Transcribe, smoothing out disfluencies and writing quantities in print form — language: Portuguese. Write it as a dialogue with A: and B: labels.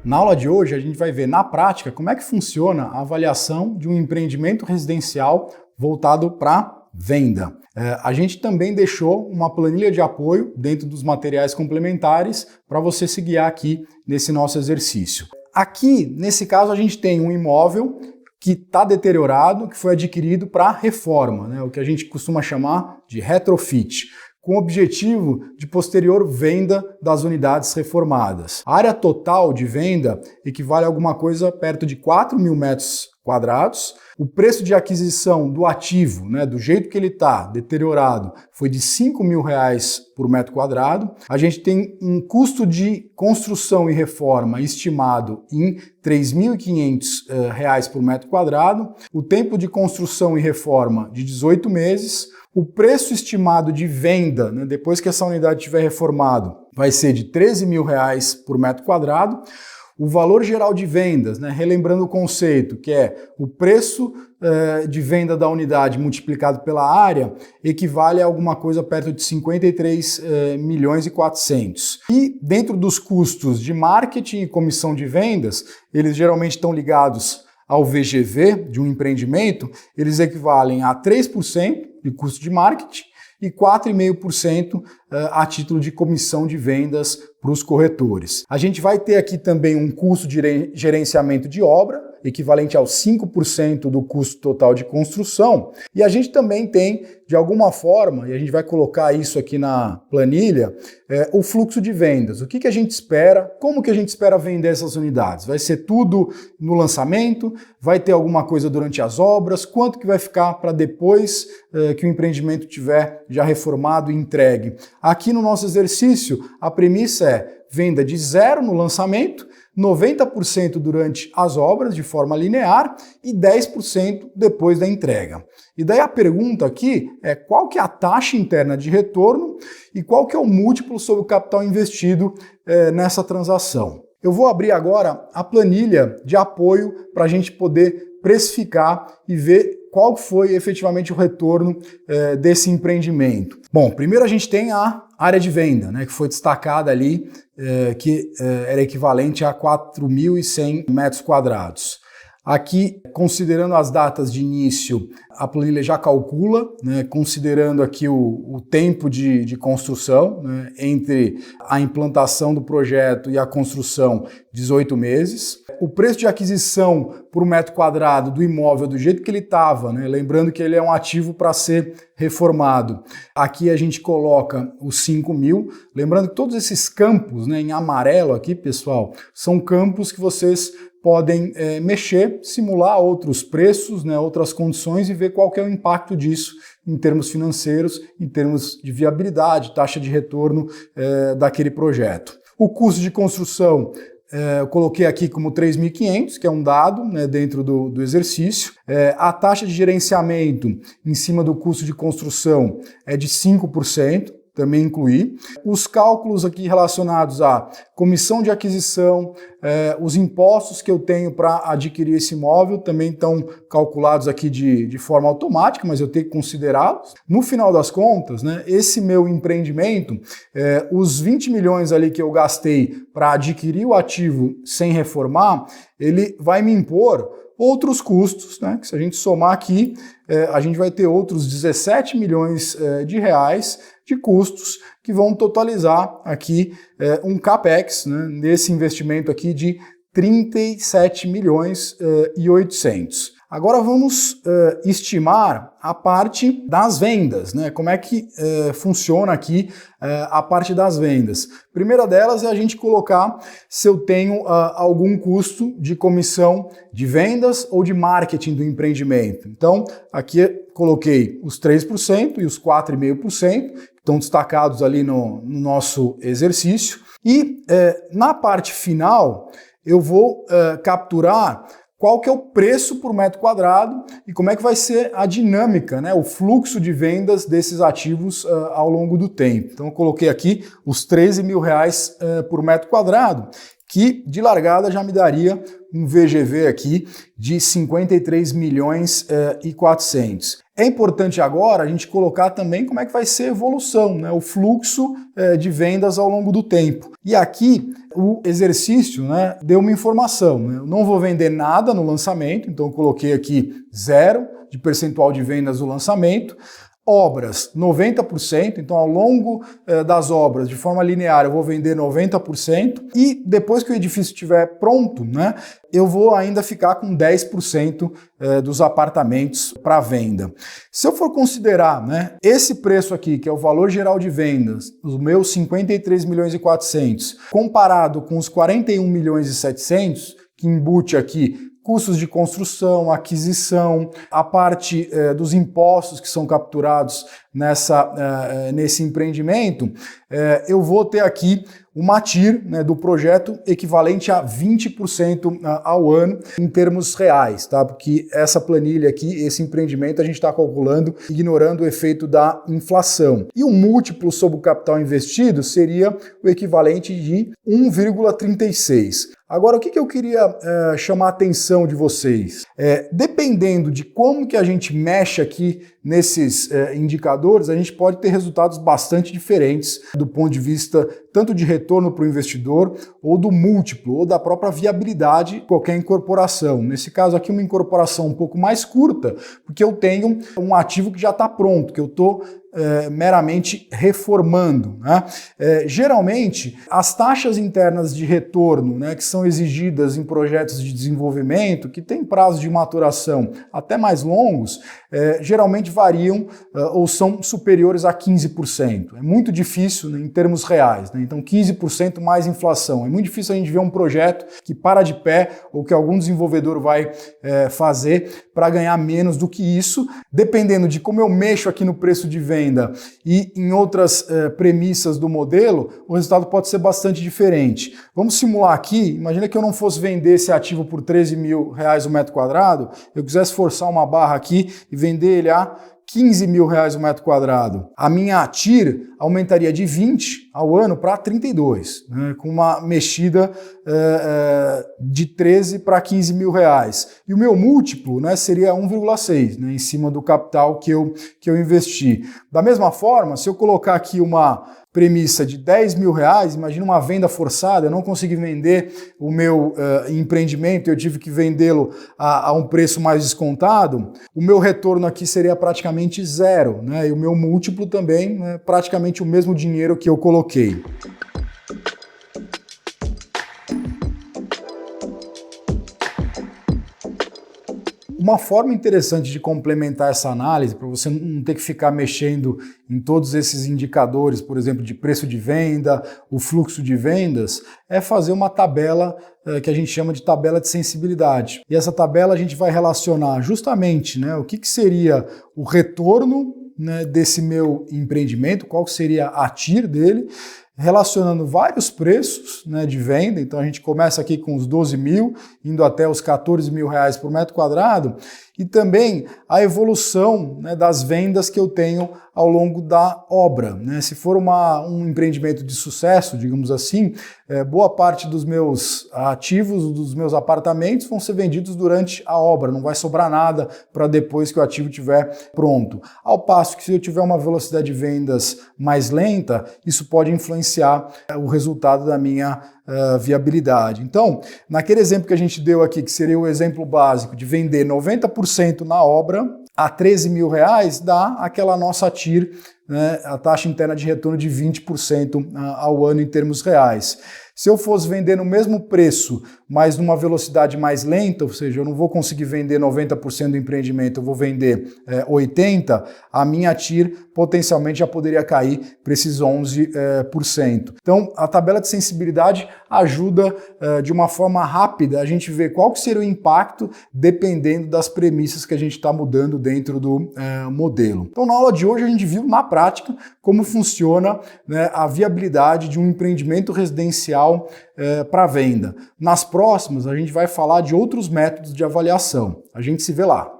A: Na aula de hoje a gente vai ver na prática como é que funciona a avaliação de um empreendimento residencial voltado para venda. A gente também deixou uma planilha de apoio dentro dos materiais complementares para você se guiar aqui nesse nosso exercício. Aqui, nesse caso, a gente tem um imóvel que está deteriorado, que foi adquirido para reforma, né? O que a gente costuma chamar de retrofit, com o objetivo de posterior venda das unidades reformadas. A área total de venda equivale a alguma coisa perto de 4.000 metros quadrados. O preço de aquisição do ativo, né, do jeito que ele está, deteriorado, foi de R$ 5.000 por metro quadrado. A gente tem um custo de construção e reforma estimado em R$ 3.500 por metro quadrado. O tempo de construção e reforma de 18 meses. O preço estimado de venda, né, depois que essa unidade estiver reformado, vai ser de R$ 13.000 por metro quadrado. O valor geral de vendas, né, relembrando o conceito, que é o preço de venda da unidade multiplicado pela área, equivale a alguma coisa perto de 53.400.000. E dentro dos custos de marketing e comissão de vendas, eles geralmente estão ligados ao VGV de um empreendimento, eles equivalem a 3% de custo de marketing e 4,5% a título de comissão de vendas para os corretores. A gente vai ter aqui também um custo de gerenciamento de obra, equivalente aos 5% do custo total de construção, e a gente também tem, de alguma forma, e a gente vai colocar isso aqui na planilha, o fluxo de vendas. O que a gente espera, como que a gente espera vender essas unidades? Vai ser tudo no lançamento? Vai ter alguma coisa durante as obras? Quanto que vai ficar para depois que o empreendimento tiver já reformado e entregue? Aqui no nosso exercício, a premissa é venda de 0 no lançamento, 90% durante as obras de forma linear e 10% depois da entrega. E daí a pergunta aqui é qual que é a taxa interna de retorno e qual que é o múltiplo sobre o capital investido nessa transação. Eu vou abrir agora a planilha de apoio para a gente poder precificar e ver qual foi efetivamente o retorno desse empreendimento. Bom, primeiro a gente tem a área de venda, né, que foi destacada ali, que era equivalente a 4.100 metros quadrados. Aqui, considerando as datas de início, a planilha já calcula, né, considerando aqui o tempo de construção, né, entre a implantação do projeto e a construção, 18 meses. O preço de aquisição por metro quadrado do imóvel do jeito que ele estava, né, lembrando que ele é um ativo para ser reformado. Aqui a gente coloca os 5.000, lembrando que todos esses campos, né, em amarelo aqui, pessoal, são campos que vocês podem mexer, simular outros preços, né, outras condições e ver qual que é o impacto disso em termos financeiros, em termos de viabilidade, taxa de retorno daquele projeto. O custo de construção eu coloquei aqui como 3.500, que é um dado, né, dentro do exercício. A taxa de gerenciamento em cima do custo de construção é de 5%. Também incluí. Os cálculos aqui relacionados à comissão de aquisição, os impostos que eu tenho para adquirir esse imóvel também estão calculados aqui de forma automática, mas eu tenho que considerá-los. No final das contas, né, esse meu empreendimento, os 20 milhões ali que eu gastei para adquirir o ativo sem reformar, ele vai me impor outros custos, né, que se a gente somar aqui, a gente vai ter outros 17 milhões de reais de custos que vão totalizar aqui um CAPEX, né, nesse investimento aqui de 37 milhões e 800. Agora vamos estimar a parte das vendas, né? Como é que funciona aqui a parte das vendas. Primeira delas é a gente colocar se eu tenho algum custo de comissão de vendas ou de marketing do empreendimento. Então, aqui coloquei os 3% e os 4,5%, que estão destacados ali no nosso exercício. E na parte final, eu vou capturar qual que é o preço por metro quadrado e como é que vai ser a dinâmica, né, o fluxo de vendas desses ativos ao longo do tempo. Então eu coloquei aqui os R$ 13.000 por metro quadrado, que de largada já me daria um VGV aqui de 53 milhões e 400. É importante agora a gente colocar também como é que vai ser a evolução, né, o fluxo de vendas ao longo do tempo. E aqui o exercício, né, deu uma informação, né, eu não vou vender nada no lançamento, então eu coloquei aqui 0 de percentual de vendas no lançamento. Obras, 90%, então ao longo das obras, de forma linear, eu vou vender 90%, e depois que o edifício estiver pronto, né, eu vou ainda ficar com 10% dos apartamentos para venda. Se eu for considerar, né, esse preço aqui, que é o valor geral de vendas, os meus 53 milhões e 400, comparado com os 41 milhões e 700, que embute aqui custos de construção, aquisição, a parte dos impostos que são capturados nesse empreendimento, eu vou ter aqui uma TIR, né, do projeto equivalente a 20% ao ano em termos reais, tá? Porque essa planilha aqui, esse empreendimento, a gente está calculando ignorando o efeito da inflação. E o múltiplo sobre o capital investido seria o equivalente de 1,36. Agora, o que eu queria chamar a atenção de vocês? Dependendo de como que a gente mexe aqui nesses indicadores, a gente pode ter resultados bastante diferentes do ponto de vista tanto de retorno para o investidor, ou do múltiplo, ou da própria viabilidade de qualquer incorporação. Nesse caso aqui, uma incorporação um pouco mais curta, porque eu tenho um ativo que já está pronto, que eu estou meramente reformando, né? Geralmente, as taxas internas de retorno, né, que são exigidas em projetos de desenvolvimento, que têm prazos de maturação até mais longos, geralmente variam ou são superiores a 15%. É muito difícil, né, em termos reais, né? Então 15% mais inflação. É muito difícil a gente ver um projeto que para de pé ou que algum desenvolvedor vai fazer para ganhar menos do que isso, dependendo de como eu mexo aqui no preço de venda e em outras premissas do modelo, o resultado pode ser bastante diferente. Vamos simular aqui, imagina que eu não fosse vender esse ativo por R$13 mil o metro quadrado, eu quisesse forçar uma barra aqui e vender ele a R$15 mil o metro quadrado. A minha TIR aumentaria de 20 ao ano para 32, né, com uma mexida de 13 para 15 mil reais. E o meu múltiplo, né, seria 1,6, né, em cima do capital que eu investi. Da mesma forma, se eu colocar aqui uma premissa de 10 mil reais, imagina uma venda forçada, eu não consegui vender o meu empreendimento, eu tive que vendê-lo a um preço mais descontado, o meu retorno aqui seria praticamente 0, né? E o meu múltiplo também, né, praticamente o mesmo dinheiro que eu coloquei. Uma forma interessante de complementar essa análise, para você não ter que ficar mexendo em todos esses indicadores, por exemplo, de preço de venda, o fluxo de vendas, é fazer uma tabela que a gente chama de tabela de sensibilidade. E essa tabela a gente vai relacionar justamente, né, o que seria o retorno, né, desse meu empreendimento, qual seria a TIR dele, relacionando vários preços, né, de venda. Então a gente começa aqui com os 12 mil, indo até os 14 mil reais por metro quadrado, e também a evolução, né, das vendas que eu tenho ao longo da obra, né? Se for um empreendimento de sucesso, digamos assim, boa parte dos meus ativos, dos meus apartamentos vão ser vendidos durante a obra, não vai sobrar nada para depois que o ativo estiver pronto. Ao passo que se eu tiver uma velocidade de vendas mais lenta, isso pode influenciar o resultado da minha viabilidade. Então, naquele exemplo que a gente deu aqui, que seria o exemplo básico de vender 90% na obra, a 13 mil reais, dá aquela nossa TIR, né, a taxa interna de retorno de 20% ao ano em termos reais. Se eu fosse vender no mesmo preço, mas numa velocidade mais lenta, ou seja, eu não vou conseguir vender 90% do empreendimento, eu vou vender 80%, a minha TIR potencialmente já poderia cair para esses 11%. Então, a tabela de sensibilidade ajuda de uma forma rápida a gente ver qual que seria o impacto dependendo das premissas que a gente está mudando dentro do modelo. Então, na aula de hoje, a gente viu na prática como funciona, né, a viabilidade de um empreendimento residencial para venda. Nas próximas, a gente vai falar de outros métodos de avaliação. A gente se vê lá.